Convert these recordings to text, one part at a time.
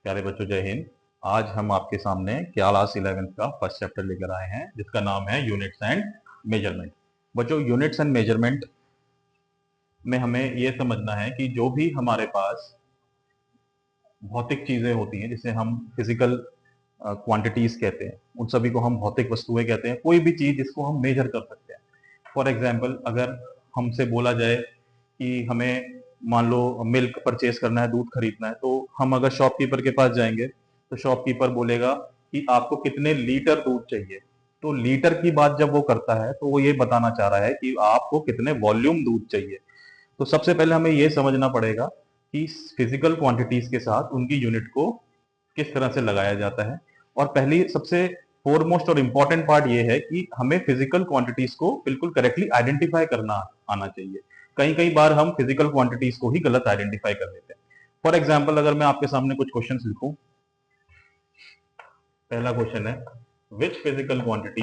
प्यारे बच्चों, जय हिंद। आज हम आपके सामने क्लास 11th का फर्स्ट चैप्टर लेकर आए हैं जिसका नाम है यूनिट्स एंड मेजरमेंट। बच्चों, यूनिट्स एंड मेजरमेंट में हमें यह समझना है कि जो भी हमारे पास भौतिक चीजें होती हैं जिसे हम फिजिकल क्वांटिटीज कहते हैं, उन सभी को हम भौतिक वस्तुएं कहते हैं। कोई भी चीज जिसको हम मेजर कर सकते हैं। फॉर एग्जाम्पल, अगर हमसे बोला जाए कि हमें मान लो मिल्क परचेज करना है, दूध खरीदना है, तो हम अगर शॉपकीपर के पास जाएंगे तो शॉपकीपर बोलेगा कि आपको कितने लीटर दूध चाहिए। तो लीटर की बात जब वो करता है तो वो ये बताना चाह रहा है कि आपको कितने वॉल्यूम दूध चाहिए। तो सबसे पहले हमें ये समझना पड़ेगा कि फिजिकल क्वांटिटीज के साथ उनकी यूनिट को किस तरह से लगाया जाता है। और पहली सबसे फोरमोस्ट और इंपॉर्टेंट पार्ट ये है कि हमें फिजिकल क्वांटिटीज को बिल्कुल करेक्टली आइडेंटिफाई करना आना चाहिए। कई कई बार हम फिजिकल क्वांटिटीज को ही गलत आइडेंटिफाई कर देते हैं। फॉर एग्जाम्पल, अगर मैं आपके सामने कुछ क्वेश्चंस लिखूं। पहला क्वेश्चन है, which physical quantity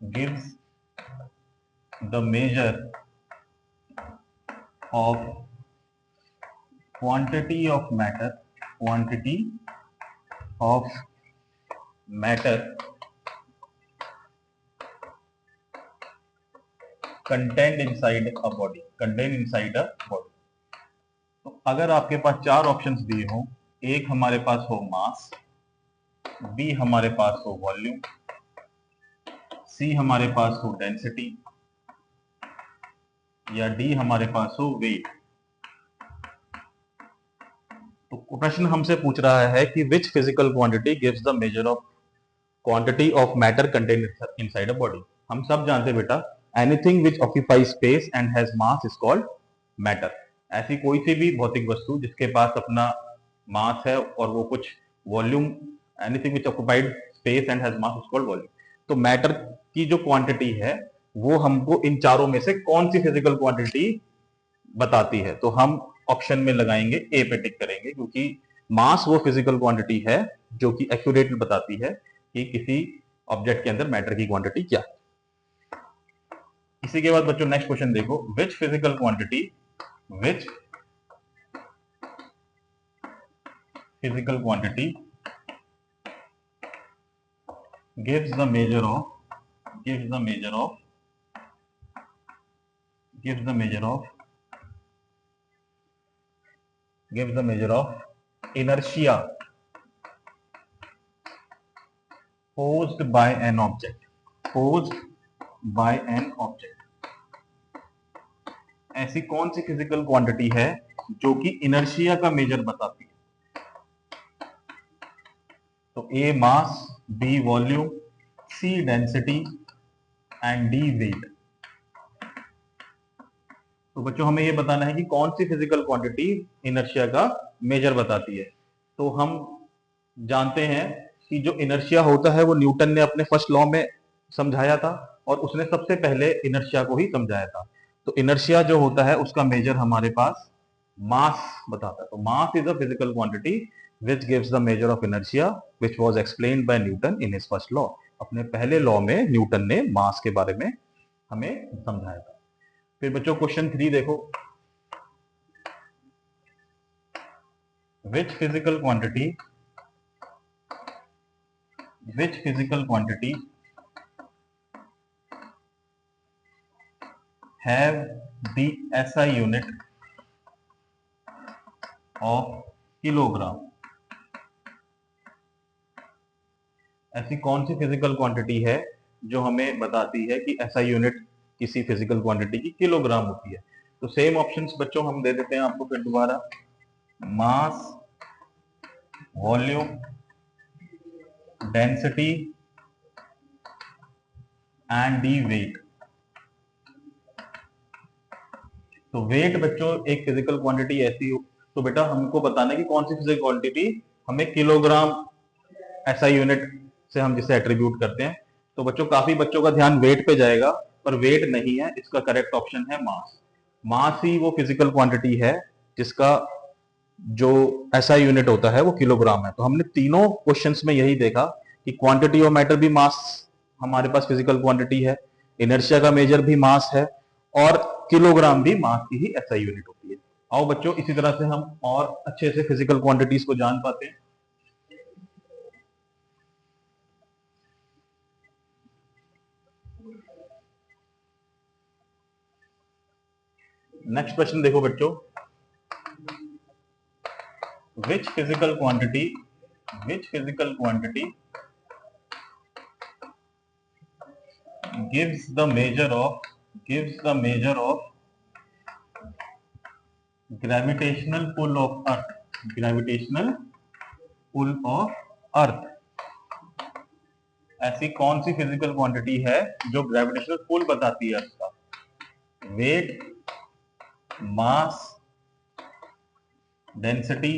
gives the measure of quantity of matter contained inside a body। तो अगर आपके पास चार ऑप्शंस दिए हों, एक हमारे पास हो मास, बी हमारे पास हो वॉल्यूम, सी हमारे पास हो डेंसिटी, या डी हमारे पास हो वेट। तो प्रश्न हमसे पूछ रहा है कि which physical quantity gives the measure of quantity of matter contained inside a body. हम सब जानते हैं बेटा, anything which occupy space and has mass is called matter. ऐसी कोई सी भी भौतिक वस्तु जिसके पास अपना मास है और वो कुछ volume, anything which occupied space and has mass is called volume. तो मैटर की जो क्वांटिटी है वो हमको इन चारों में से कौन सी फिजिकल क्वांटिटी बताती है। तो हम ऑप्शन में लगाएंगे, ए पे टिक करेंगे, क्योंकि मास वो फिजिकल क्वांटिटी है जो कि एक्यूरेटली बताती है कि किसी ऑब्जेक्ट के अंदर मैटर की क्वांटिटी क्या है। इसी के बाद बच्चों नेक्स्ट क्वेश्चन देखो, which physical quantity gives the measure of inertia posed by an object। ऐसी कौन सी फिजिकल क्वांटिटी है जो कि इनर्शिया का मेजर बताती है। तो A mass, B volume, C density and D weight. तो बच्चों हमें यह बताना है कि कौन सी फिजिकल क्वांटिटी इनर्शिया का मेजर बताती है। तो हम जानते हैं कि जो इनर्शिया होता है वो न्यूटन ने अपने फर्स्ट लॉ में समझाया था और उसने सबसे पहले इनर्शिया को ही समझाया था। तो इनर्शिया जो होता है उसका मेजर हमारे पास मास बताता है। तो mass is a physical quantity which gives the measure of inertia which was explained by Newton in his first law। अपने पहले लॉ में न्यूटन ने मास के बारे में हमें समझाया था। फिर बच्चों क्वेश्चन 3 देखो, which physical quantity have the SI unit of kilogram. ऐसी कौन सी फिजिकल क्वांटिटी है जो हमें बताती है कि SI यूनिट किसी फिजिकल क्वांटिटी की किलोग्राम होती है। तो सेम ऑप्शंस बच्चों हम दे देते हैं आपको फिर दोबारा, mass, volume, density and D weight. तो वेट बच्चों एक फिजिकल क्वांटिटी ऐसी हो, तो बेटा हमको बताना है कि कौन सी फिजिकल क्वांटिटी हमें किलोग्राम SI यूनिट से हम जिसे एट्रीब्यूट करते हैं। तो बच्चों काफी बच्चों का ध्यान वेट पे जाएगा, पर वेट नहीं है, इसका करेक्ट ऑप्शन है मास। मास ही वो फिजिकल क्वांटिटी है जिसका जो SI यूनिट होता है वो किलोग्राम है। तो हमने तीनों क्वेश्चंस में यही देखा कि क्वांटिटी ऑफ मैटर भी मास हमारे पास फिजिकल क्वांटिटी है, इनर्शिया का मेजर भी मास है, और किलोग्राम भी मास की ही एसआई यूनिट होती है। आओ बच्चों, इसी तरह से हम और अच्छे से फिजिकल क्वांटिटीज को जान पाते हैं। नेक्स्ट क्वेश्चन देखो बच्चों, which physical quantity gives the measure of gravitational pull of earth। ऐसी कौन सी फिजिकल क्वांटिटी है जो ग्रेविटेशनल पुल बताती है अर्थ का? वेट, मास, डेंसिटी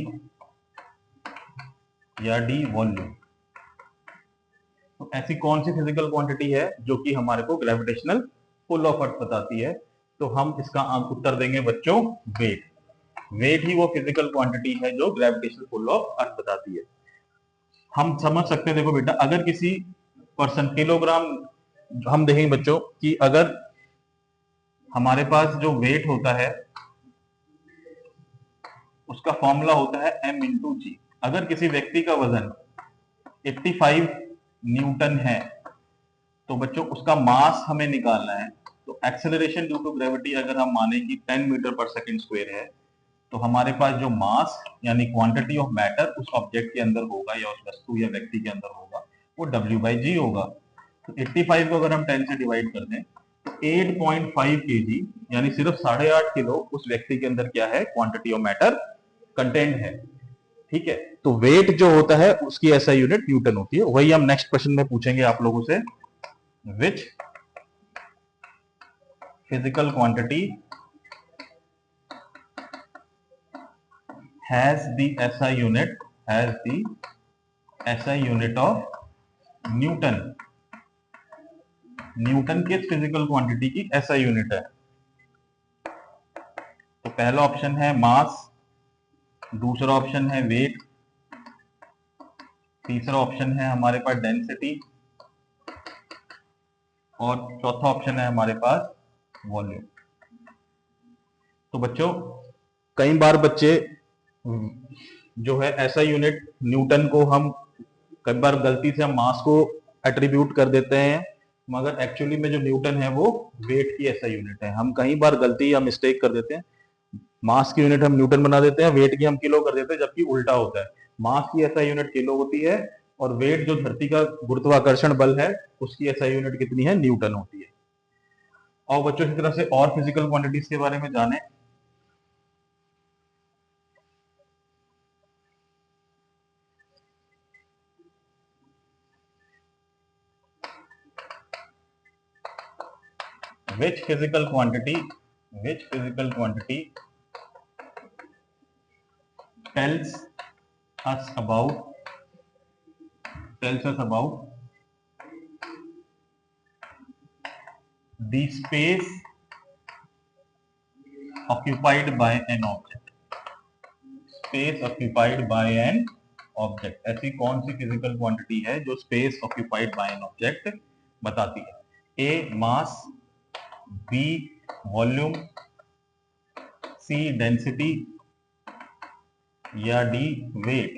या डी वॉल्यूम। तो ऐसी कौन सी फिजिकल क्वांटिटी है जो कि हमारे को ग्रेविटेशनल पुल ऑफ अर्थ बताती है? तो हम इसका उत्तर देंगे बच्चों वेट। वेट ही वो फिजिकल क्वांटिटी है जो ग्रेविटेशनल पुल ऑफ अर्थ बताती है। हम समझ सकते हैं, देखो बेटा, अगर किसी पर्सन किलोग्राम, हम देखेंगे बच्चों कि अगर हमारे पास जो वेट होता है उसका फॉर्मूला होता है m इंटू जी। अगर किसी व्यक्ति का वजन 85 न्यूटन है तो बच्चों उसका मास हमें निकालना है। तो एक्सेलरेशन ड्यू टू ग्रेविटी अगर हम माने कि 10 मीटर पर सेकंड स्क्वायर है, तो हमारे पास जो मास यानी क्वांटिटी ऑफ मैटर उस ऑब्जेक्ट के अंदर होगा या उस वस्तु या व्यक्ति के अंदर होगा वो W/G होगा। तो 85 को अगर हम 10 से डिवाइड कर दें तो 8.5 kg यानी सिर्फ 8.5 किलो उस व्यक्ति के अंदर क्या है, क्वांटिटी ऑफ मैटर कंटेंट है। ठीक है, तो वेट जो होता है उसकी ऐसा यूनिट न्यूटन होती है। वही हम नेक्स्ट क्वेश्चन में पूछेंगे आप लोगों से, which physical quantity has the SI unit of Newton. Newton किस फिजिकल क्वांटिटी की SI यूनिट है? तो पहला ऑप्शन है मास, दूसरा ऑप्शन है वेट, तीसरा ऑप्शन है हमारे पास डेंसिटी और चौथा ऑप्शन है हमारे पास वॉल्यूम। तो बच्चों कई बार बच्चे जो है SI यूनिट न्यूटन को हम कई बार गलती से हम मास को एट्रीब्यूट कर देते हैं, मगर एक्चुअली में जो न्यूटन है वो वेट की SI यूनिट है। हम कई बार गलती या मिस्टेक कर देते हैं, मास की यूनिट हम न्यूटन बना देते हैं, वेट की हम किलो कर देते हैं, जबकि उल्टा होता है। मास की SI यूनिट किलो होती है और वेट जो धरती का गुरुत्वाकर्षण बल है उसकी SI यूनिट कितनी है, न्यूटन होती है। और बच्चों इसी तरह से और फिजिकल क्वांटिटीज के बारे में जाने। which physical quantity tells us about the space occupied by an object। ऐसी कौन सी फिजिकल क्वांटिटी है जो space occupied by an object बताती है? ए mass, B volume, C density या डी वेट।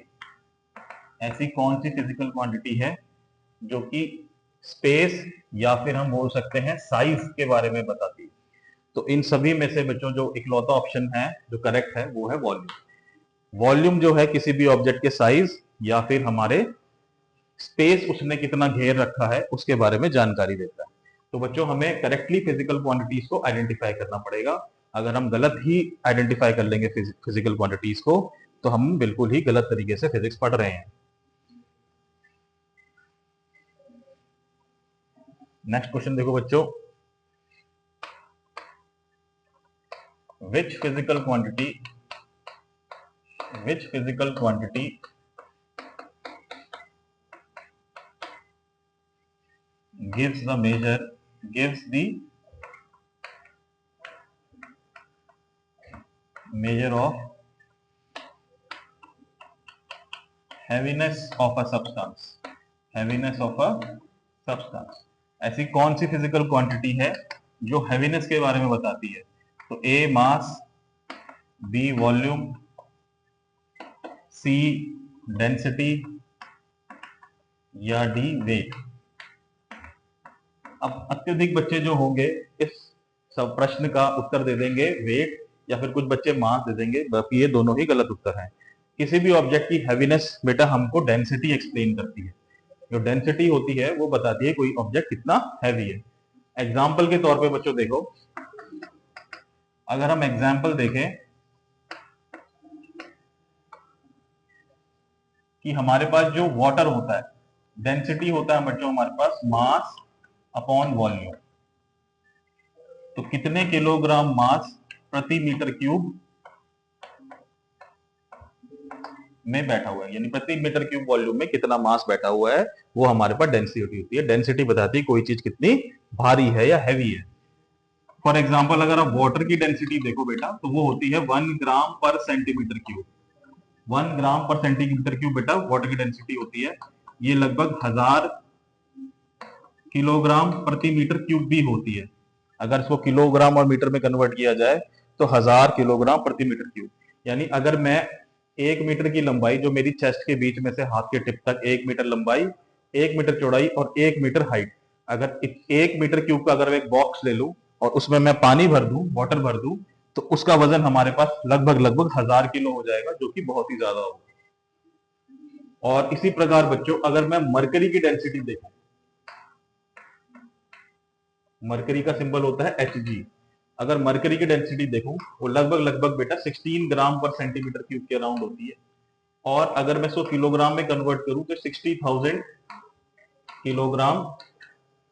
ऐसी कौन सी फिजिकल क्वांटिटी है जो कि स्पेस या फिर हम बोल सकते हैं साइज के बारे में बताती है? तो इन सभी में से बच्चों जो इकलौता ऑप्शन है जो करेक्ट है वो है वॉल्यूम। वॉल्यूम जो है किसी भी ऑब्जेक्ट के साइज या फिर हमारे स्पेस उसने कितना घेर रखा है उसके बारे में जानकारी देता है। तो बच्चों हमें करेक्टली फिजिकल क्वांटिटीज को आइडेंटिफाई करना पड़ेगा। अगर हम गलत ही आइडेंटिफाई कर लेंगे फिजिकल क्वांटिटीज को तो हम बिल्कुल ही गलत तरीके से फिजिक्स पढ़ रहे हैं। नेक्स्ट क्वेश्चन देखो बच्चों, which physical quantity gives the measure of heaviness of a substance। ऐसी कौन सी फिजिकल क्वांटिटी है जो हैवीनेस के बारे में बताती है। तो A mass, B volume, C density या डी वेट। अब अत्यधिक बच्चे जो होंगे इस सब प्रश्न का उत्तर दे देंगे वेट, या फिर कुछ बच्चे मास दे देंगे, बाकी ये दोनों ही गलत उत्तर हैं। किसी भी ऑब्जेक्ट की हैवीनेस बेटा हमको डेंसिटी एक्सप्लेन करती है। जो डेंसिटी होती है वो बताती है कोई ऑब्जेक्ट कितना हैवी है। एग्जाम्पल के तौर पे बच्चों देखो, अगर हम एग्जाम्पल देखें कि हमारे पास जो वाटर होता है, डेंसिटी होता है बच्चों हमारे पास मास अपॉन वॉल्यूम। तो कितने किलोग्राम मास प्रति मीटर क्यूब में बैठा हुआ है, यानी प्रति मीटर क्यूब वॉल्यूम में कितना मास बैठा हुआ है, वो हमारे पास डेंसिटी होती है। डेंसिटी बताती है कोई चीज कितनी भारी है या हैवी है। फॉर एग्जाम्पल अगर आप वाटर की डेंसिटी देखो बेटा, तो वो होती है 1 ग्राम पर सेंटीमीटर क्यूब। 1 ग्राम पर सेंटीमीटर क्यूब बेटा वाटर की डेंसिटी होती है। ये लगभग 1000 किलोग्राम प्रति मीटर क्यूब भी होती है। अगर इसको किलोग्राम और मीटर में कन्वर्ट किया जाए तो 1000 किलोग्राम प्रति मीटर क्यूब। यानी अगर मैं 1 मीटर की लंबाई, जो मेरी चेस्ट के बीच में से हाथ के टिप तक 1 मीटर लंबाई, 1 मीटर चौड़ाई और 1 मीटर हाइट, अगर 1 मीटर क्यूब का अगर एक बॉक्स ले लूं और उसमें मैं पानी भर दूं, वाटर भर दूं, तो उसका वजन हमारे पास लगभग लगभग 1000 किलो हो जाएगा, जो कि बहुत ही ज्यादा होगा। और इसी प्रकार बच्चों अगर मैं मरकरी की डेंसिटी देखूं, मरकरी का सिंबल होता है Hg। अगर मरकरी की डेंसिटी देखूं वो लगभग लगभग बेटा 16 ग्राम पर सेंटीमीटर क्यूब के अराउंड होती है। और अगर मैं इसको किलोग्राम में कन्वर्ट करूं तो 60,000 किलोग्राम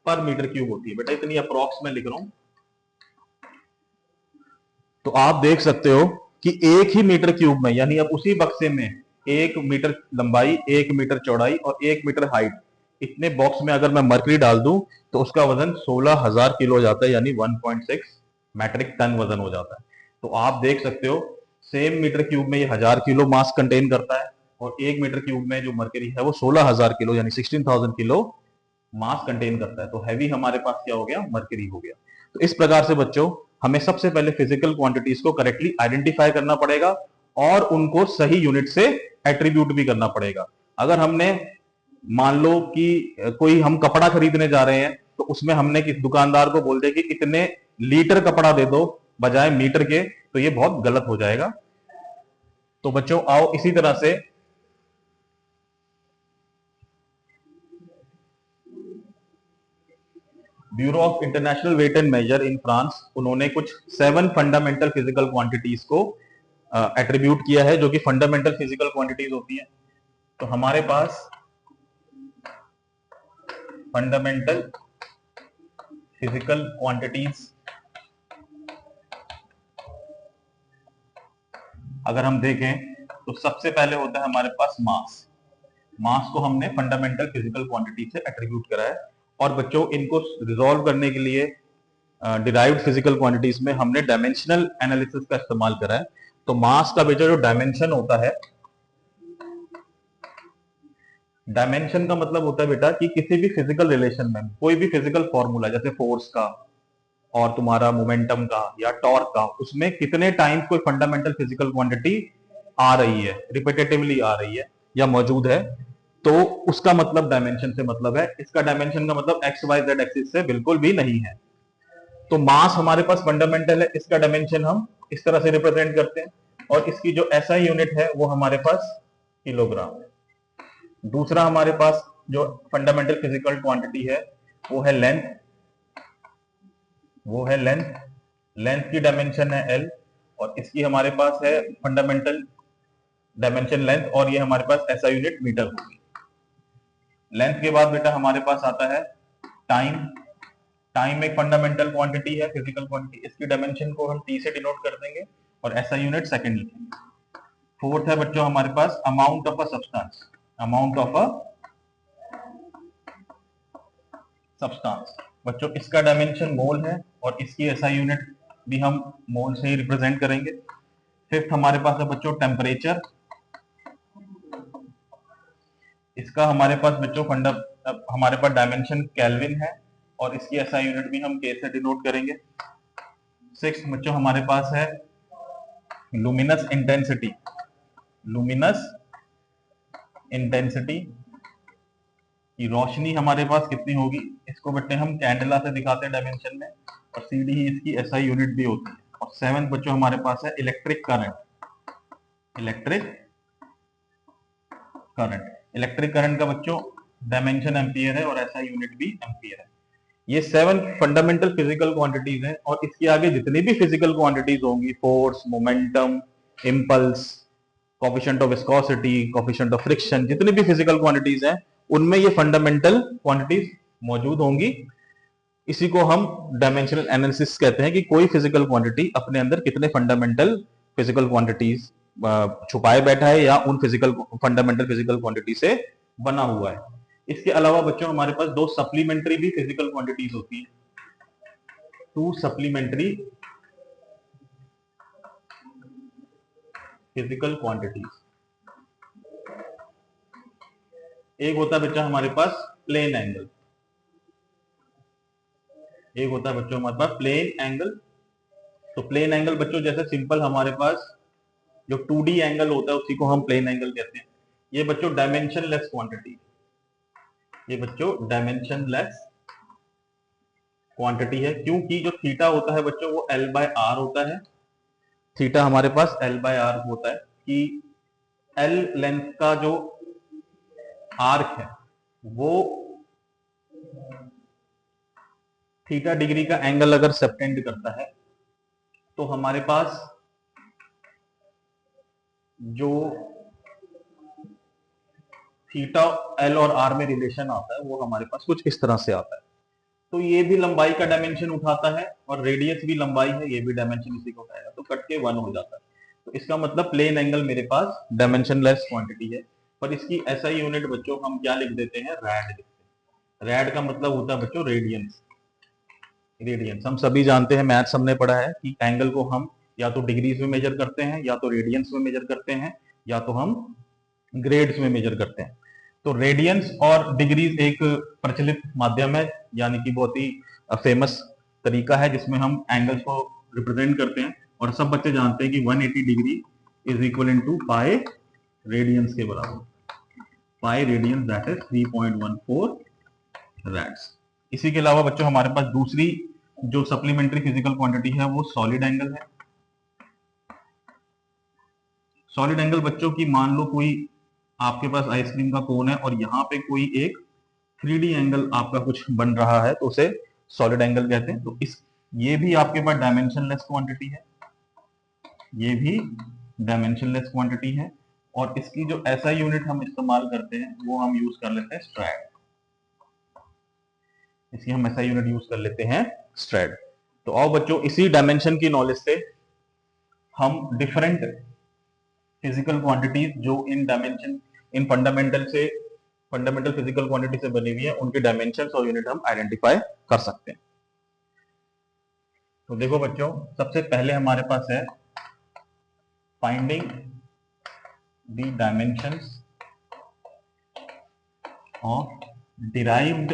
पर मीटर क्यूब होती है। बेटा इतनी अप्रॉक्स में लिख रहा हूं। तो आप देख सकते हो कि एक ही मीटर क्यूब में, यानी अब उसी बक्से में 1 मीटर लंबाई, 1 मीटर चौड़ाई और 1 मीटर हाइट, इतने बॉक्स में अगर मैं मरकरी डाल दूं तो उसका वजन 16,000 किलो हो जाता है, यानी 1.6 मैट्रिक टन वजन हो जाता है। तो आप देख सकते हो सेम मीटर क्यूब में ये 1000 किलो मास कंटेन करता है, और 1 मीटर क्यूब में जो मरकरी है वो 16,000 किलो यानी 16,000 किलो मास कंटेन करता है। तो हैवी हमारे पास क्या हो गया, मरकरी हो गया। तो इस प्रकार से बच्चों हमें सबसे पहले फिजिकल क्वांटिटीज को करेक्टली आइडेंटिफाई करना पड़ेगा और उनको सही यूनिट से एट्रीब्यूट भी करना पड़ेगा। अगर हमने मान लो कि कोई हम कपड़ा खरीदने जा रहे हैं, तो उसमें हमने किस दुकानदार को बोल दिया कि इतने लीटर कपड़ा दे दो बजाय मीटर के, तो ये बहुत गलत हो जाएगा। तो बच्चों आओ इसी तरह से bureau of international weight and measure in France, उन्होंने कुछ 7 फंडामेंटल फिजिकल क्वांटिटीज को एट्रीब्यूट किया है, जो कि फंडामेंटल फिजिकल क्वांटिटीज होती है। तो हमारे पास फंडामेंटल फिजिकल क्वांटिटीज अगर हम देखें तो सबसे पहले होता है हमारे पास मास। मास को हमने फंडामेंटल फिजिकल क्वांटिटी से एट्रीब्यूट करा है। और बच्चों इनको रिजॉल्व करने के लिए डिराइव्ड फिजिकल क्वांटिटीज में हमने डायमेंशनल एनालिसिस का इस्तेमाल करा है। तो मास का बेटा जो डायमेंशन होता है, डायमेंशन का मतलब होता है बेटा कि किसी भी फिजिकल रिलेशन में कोई भी फिजिकल फॉर्मूला, जैसे फोर्स का और तुम्हारा मोमेंटम का या टॉर्क का, उसमें कितने टाइम्स कोई फंडामेंटल फिजिकल क्वांटिटी आ रही है, रिपीटेटिवली आ रही है या मौजूद है, तो उसका मतलब डायमेंशन से मतलब है। इसका डायमेंशन का मतलब एक्स वाई जेड एक्सिस से बिल्कुल भी नहीं है। तो मास हमारे पास फंडामेंटल है, इसका डायमेंशन हम इस तरह से रिप्रेजेंट करते हैं, और इसकी जो एसआई यूनिट है वो हमारे पास किलोग्राम है। दूसरा हमारे पास जो फंडामेंटल फिजिकल क्वांटिटी है वो है लेंथ, लेंथ की डायमेंशन है एल, और इसकी हमारे पास है फंडामेंटल डायमेंशन लेंथ, और ये हमारे पास ऐसा यूनिट मीटर होगी। लेंथ के बाद बेटा हमारे पास आता है टाइम। टाइम एक फंडामेंटल क्वांटिटी है, फिजिकल क्वांटिटी, इसकी डायमेंशन को हम टी से डिनोट कर देंगे और ऐसा यूनिट सेकंड लिखेंगे। फोर्थ है बच्चों हमारे पास amount of a substance, amount of a substance. बच्चों इसका डायमेंशन मोल है और इसकी ऐसा यूनिट भी हम मोल से ही रिप्रेजेंट करेंगे। फिफ्थ हमारे पास है बच्चों टेम्परेचर। इसका हमारे पास बच्चों हमारे पास डायमेंशन केल्विन है और इसकी एसआई यूनिट भी हम के से डिनोट करेंगे। 6 बच्चों हमारे पास है लुमिनस इंटेंसिटी। लुमिनस इंटेंसिटी की रोशनी हमारे पास कितनी होगी, इसको बेटे हम कैंडला से दिखाते हैं डायमेंशन में, और सीडी ही इसकी एसआई यूनिट भी होती है। और 7 बच्चों हमारे पास है electric current. Electric current, electric current का बच्चों डायमेंशन एम्पियर है और एसआई यूनिट भी एम्पियर है। ये 7 फंडामेंटल फिजिकल क्वांटिटीज हैं, और इसके आगे जितनी भी फिजिकल क्वांटिटीज होंगी, force, momentum, impulse, coefficient of viscosity, coefficient of friction, जितनी भी फिजिकल क्वांटिटीज हैं उनमें ये फंडामेंटल क्वांटिटीज मौजूद होंगी। इसी को हम डायमेंशनल एनालिसिस कहते हैं कि कोई फिजिकल क्वांटिटी अपने अंदर कितने फंडामेंटल फिजिकल क्वांटिटीज छुपाए बैठा है या उन फंडामेंटल फिजिकल क्वांटिटी से बना हुआ है। इसके अलावा बच्चों हमारे पास 2 सप्लीमेंट्री भी फिजिकल क्वांटिटीज होती है। 2 सप्लीमेंट्री फिजिकल क्वांटिटीज। एक होता है बच्चा हमारे पास प्लेन एंगल, एक होता है बच्चों हमारे पास प्लेन एंगल। तो प्लेन एंगल बच्चों जैसे सिंपल हमारे पास जो 2D एंगल होता है उसी को हम प्लेन एंगल कहते हैं। ये बच्चों डायमेंशनलेस क्वांटिटी, ये बच्चों डायमेंशनलेस क्वांटिटी है, क्योंकि जो थीटा होता है बच्चों वो L/R होता है। थीटा हमारे पास L/R होता है कि L लेंथ का जो आर्क है वो थीटा डिग्री का एंगल अगर सबटेंड करता है तो हमारे पास जो थीटा L और R में रिलेशन आता है वो हमारे पास कुछ इस तरह से आता है। तो ये भी लंबाई का डायमेंशन उठाता है और रेडियस भी लंबाई है, ये भी डायमेंशन इसी को उठाएगा, तो कट के 1 हो जाता है। तो इसका मतलब प्लेन एंगल मेरे पास डायमेंशनलेस क्वांटिटी है, पर इसकी एसआई यूनिट बच्चों हम क्या लिख देते हैं, रैड लिखते हैं। रैड का मतलब होता है बच्चों रेडियंस। रेडियंस हम सभी जानते हैं, मैथ्स हमने पढ़ा है कि एंगल को हम या तो डिग्रीज में मेजर करते हैं, या तो रेडियंस में मेजर करते हैं, या तो हम ग्रेड्स में मेजर करते हैं। तो रेडियंस और डिग्रीज एक प्रचलित माध्यम है, यानी कि बहुत ही फेमस तरीका है जिसमें हम एंगल्स को रिप्रेजेंट करते हैं। और सब बच्चे जानते हैं कि 180 degree is equal to pi radians के बराबर। Pi radians that is 3.14 rads. इसी के अलावा बच्चों हमारे पास दूसरी जो सप्लीमेंट्री फिजिकल क्वांटिटी है वो सॉलिड एंगल है। सॉलिड एंगल बच्चों की मान लो कोई आपके पास आइसक्रीम का कोन है और यहाँ पे कोई एक 3D एंगल आपका कुछ बन रहा है तो उसे सॉलिड एंगल कहते हैं। तो ये भी आपके पास डायमेंशनलेस क्वांटिटी है, ये भी डायमेंशनलेस क्वांटिटी है, और इसकी जो एसआई यूनिट हम इस्तेमाल करते हैं वो हम यूज कर लेते हैं स्ट्रैड। इसकी हम एसआई यूनिट यूज कर लेते हैं स्ट्रैड। तो आओ बच्चों इसी डायमेंशन की नॉलेज से हम डिफरेंट फिजिकल क्वांटिटीज जो इन डायमेंशन इन फंडामेंटल फिजिकल क्वांटिटी से बनी हुई है उनके डायमेंशंस और यूनिट हम आइडेंटिफाई कर सकते हैं। तो देखो बच्चों सबसे पहले हमारे पास है finding the dimensions of derived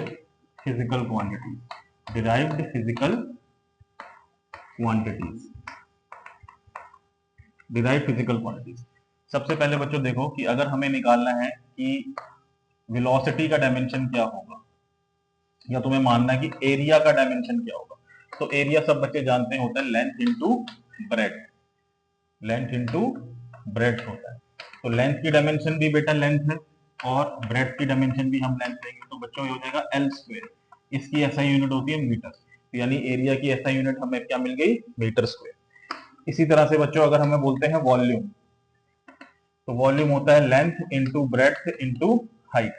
physical quantities. Derived physical quantities, derived physical quantities. सबसे पहले बच्चों देखो कि अगर हमें निकालना है कि वेलोसिटी का डायमेंशन क्या होगा, या तुम्हें मानना है कि एरिया का डायमेंशन क्या होगा, तो एरिया सब बच्चे जानते हैं होता है length into breadth. Length into breadth होता है। तो लेंथ की डायमेंशन भी बेटा लेंथ है और ब्रेड्थ की डायमेंशन भी हम लेंथ लेंगे, तो बच्चों ये हो जाएगा L²। इसकी एसआई यूनिट होती है मीटर, तो यानी एरिया की एसआई यूनिट हमें क्या मिल गई, मीटर स्क्वायर। इसी तरह से बच्चों अगर हमें बोलते हैं वॉल्यूम, तो वॉल्यूम होता है length into breadth into height.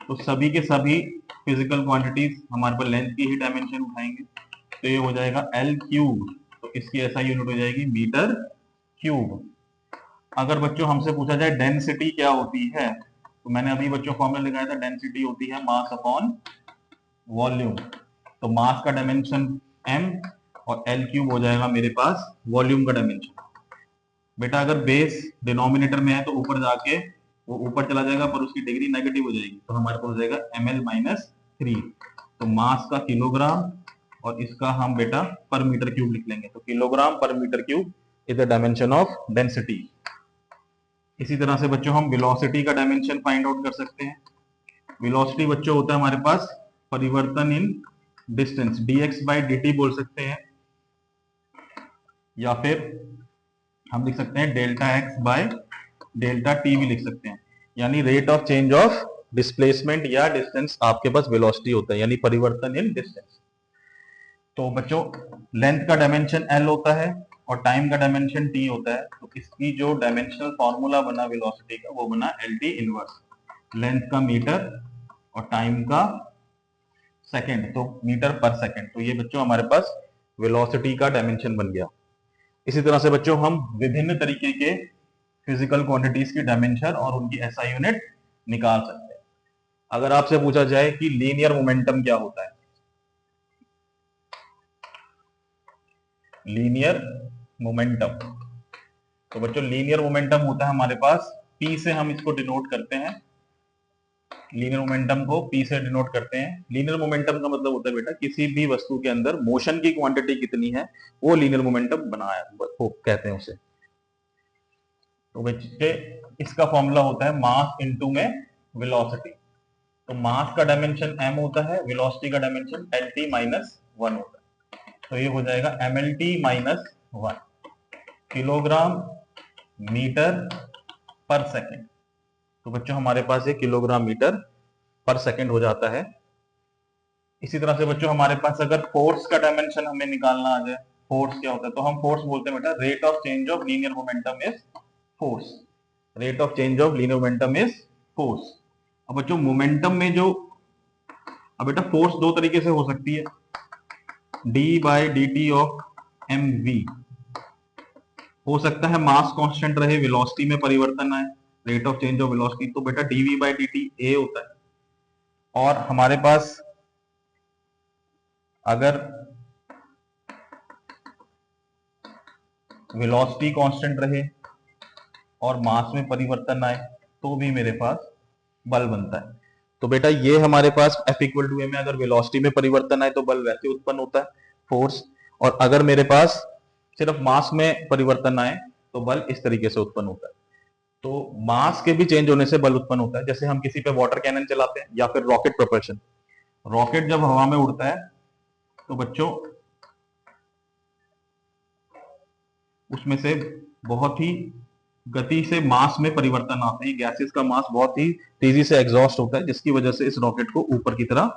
तो सभी के सभी फिजिकल क्वांटिटीज हमारे पास लेंथ की ही डायमेंशन उठाएंगे, तो ये हो जाएगा L3। तो इसकी ऐसा यूनिट हो जाएगी मीटर क्यूब। अगर बच्चों हमसे पूछा जाए डेंसिटी क्या होती है, तो मैंने अभी बच्चों फॉर्मूला लगाया था, डेंसिटी होती है मास अपॉन वॉल्यूम। तो मास का डायमेंशन m और L3 हो जाएगा मेरे पास वॉल्यूम का डायमेंशन। बेटा अगर बेस डिनोमिनेटर में है तो ऊपर जाके वो ऊपर चला जाएगा पर उसकी डिग्री नेगेटिव हो जाएगी, तो हमारे पास हो जाएगा ml-3। तो मास का किलोग्राम और इसका हम बेटा पर मीटर क्यूब लिख लेंगे। तो किलोग्राम पर metre cube is the dimension of density. इसी तरह से बच्चों हम वेलोसिटी का डायमेंशन फाइंड आउट कर सकते हैं। वेलोसिटी बच्चों होता है हमारे पास परिवर्तन इन डिस्टेंस, dx बाई dt बोल सकते हैं, या फिर हम लिख सकते हैं delta x by delta t भी लिख सकते हैं, यानी rate of change of displacement या डिस्टेंस आपके पास वेलोसिटी होता है, यानी परिवर्तन इन डिस्टेंस। तो बच्चों लेंथ का डायमेंशन l होता है और टाइम का डायमेंशन t होता है। तो इसकी जो डायमेंशनल फॉर्मूला बना वेलोसिटी का वो बना LT इनवर्स, लेंथ का मीटर और टाइम का सेकंड, तो मीटर पर सेकंड। तो ये बच्चों हमारे पास वेलोसिटी का डायमेंशन बन गया। इसी तरह से बच्चों हम विभिन्न तरीके के फिजिकल क्वांटिटीज की डायमेंशन और उनकी SI यूनिट निकाल सकते हैं। अगर आपसे पूछा जाए कि लीनियर मोमेंटम क्या होता है, लीनियर मोमेंटम, तो बच्चों लीनियर मोमेंटम होता है हमारे पास P से हम इसको डिनोट करते हैं, लीनियर मोमेंटम को P से डिनोट करते हैं। लीनियर मोमेंटम का मतलब होता है बेटा किसी भी वस्तु के अंदर मोशन की क्वांटिटी कितनी है वो लीनियर मोमेंटम बनाया वो कहते हैं उसे। तो बच्चे इसका फॉर्मूला होता है मास इनटू में वेलोसिटी। तो मास का डायमेंशन m होता है, वेलोसिटी का डायमेंशन LT माइनस 1 होता है। तो ये हो जाएगा MLT माइनस 1 किलोग्राम मीटर पर सेकेंड। तो बच्चों हमारे पास ये किलोग्राम मीटर पर सेकेंड हो जाता है। इसी तरह से बच्चों हमारे पास अगर फोर्स का डायमेंशन हमें निकालना आ जाए, फोर्स क्या होता है, तो हम फोर्स बोलते हैं बेटा rate of change of linear momentum is force, rate of change of linear momentum is force. अब बच्चों मोमेंटम में जो, अब बेटा फोर्स दो तरीके से हो सकती है, d by dt of mv, हो सकता है मास कांस्टेंट रहे, वेलोसिटी में परिवर्तन आए, rate of change of velocity, तो बेटा dv बाई dt a होता है। और हमारे पास अगर वेलोसिटी कांस्टेंट रहे और मास में परिवर्तन आए तो भी मेरे पास बल बनता है। तो बेटा ये हमारे पास F इक्वल टू ए में अगर वेलोसिटी में परिवर्तन आए तो बल वैसे उत्पन्न होता है फोर्स, और अगर मेरे पास सिर्फ मास में परिवर्तन आए तो बल इस तरीके से उत्पन्न होता है। तो मास के भी चेंज होने से बल उत्पन्न होता है। जैसे हम किसी पे वाटर कैनन चलाते हैं या फिर रॉकेट प्रोपल्शन, रॉकेट जब हवा में उड़ता है तो बच्चों उसमें से बहुत ही गति से मास में परिवर्तन आता है, गैसेस का मास बहुत ही तेजी से एग्जॉस्ट होता है, जिसकी वजह से इस रॉकेट को ऊपर की तरह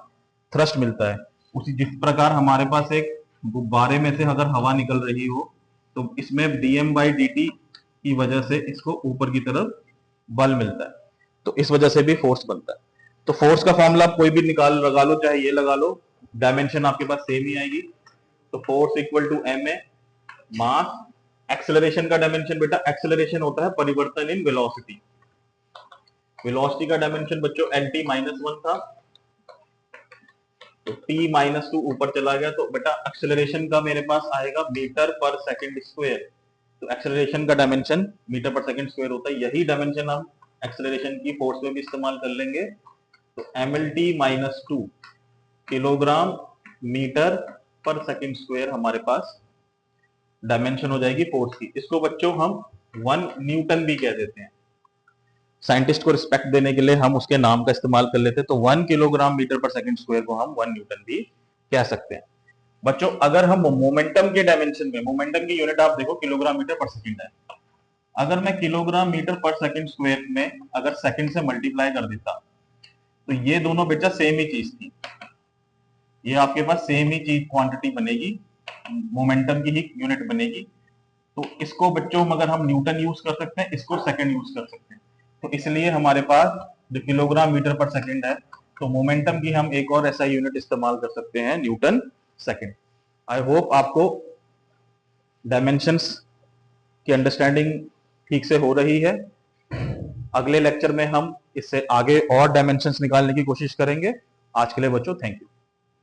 थ्रस्ट मिलता है। उसी जिस प्रकार हमारे पास एक गुब्बारे में से अगर हवा निकल रही हो तो इसमें dm बाई dt की वजह से इसको ऊपर की तरफ बल मिलता है, तो इस वजह से भी फोर्स बनता है। तो फोर्स का फॉर्मूला आप कोई भी निकाल लगा लो, चाहे ये लगा लो, डायमेंशन आपके पास सेम ही आएगी। तो फोर्स इक्वल टू m है मास, एक्सेलरेशन का डायमेंशन बेटा एक्सेलरेशन होता है परिवर्तन इन वेलोसिटी, वेलोसिटी का डायमेंशन बच्चों LT माइनस 1 था, तो T माइनस 2 ऊपर चला गया, तो बेटा एक्सेलरेशन का मेरे पास आएगा मीटर पर सेकंड स्क्वायर। तो एक्सेलरेशन का डायमेंशन मीटर पर सेकंड स्क्वायर होता है, यही डायमेंशन हम एक्सेलरेशन की फोर्स में भी इस्तेमाल कर लेंगे। तो MLT माइनस 2 किलोग्राम मीटर पर सेकंड स्क्वायर हमारे पास डायमेंशन हो जाएगी फोर्स की। इसको बच्चों हम 1 न्यूटन भी कह देते हैं, साइंटिस्ट को रिस्पेक्ट देने के लिए हम उसके नाम का इस्तेमाल कर लेते हैं। तो 1 किलोग्राम मीटर पर सेकंड स्क्वायर को हम 1 न्यूटन भी कह सकते हैं। बच्चों अगर हम मोमेंटम के डायमेंशन में, मोमेंटम की यूनिट आप देखो किलोग्राम मीटर पर सेकंड है, अगर मैं किलोग्राम मीटर पर सेकंड स्क्वायर में अगर सेकंड से मल्टीप्लाई कर देता तो ये दोनों बेटा सेम ही चीज थी, ये आपके पास सेम ही चीज क्वांटिटी बनेगी, मोमेंटम की ही यूनिट बनेगी। तो इसको बच्चों अगर हम न्यूटन यूज कर सकते हैं, इसको सेकंड यूज कर सकते हैं, तो इसलिए हमारे पास जो किलोग्राम मीटर पर सेकंड है, तो मोमेंटम की हम एक और ऐसा यूनिट इस्तेमाल कर सकते हैं, न्यूटन सेकंड। आई होप आपको डायमेंशंस की अंडरस्टैंडिंग ठीक से हो रही है। अगले लेक्चर में हम इससे आगे और डायमेंशंस निकालने की कोशिश करेंगे। आज के लिए बच्चों थैंक यू।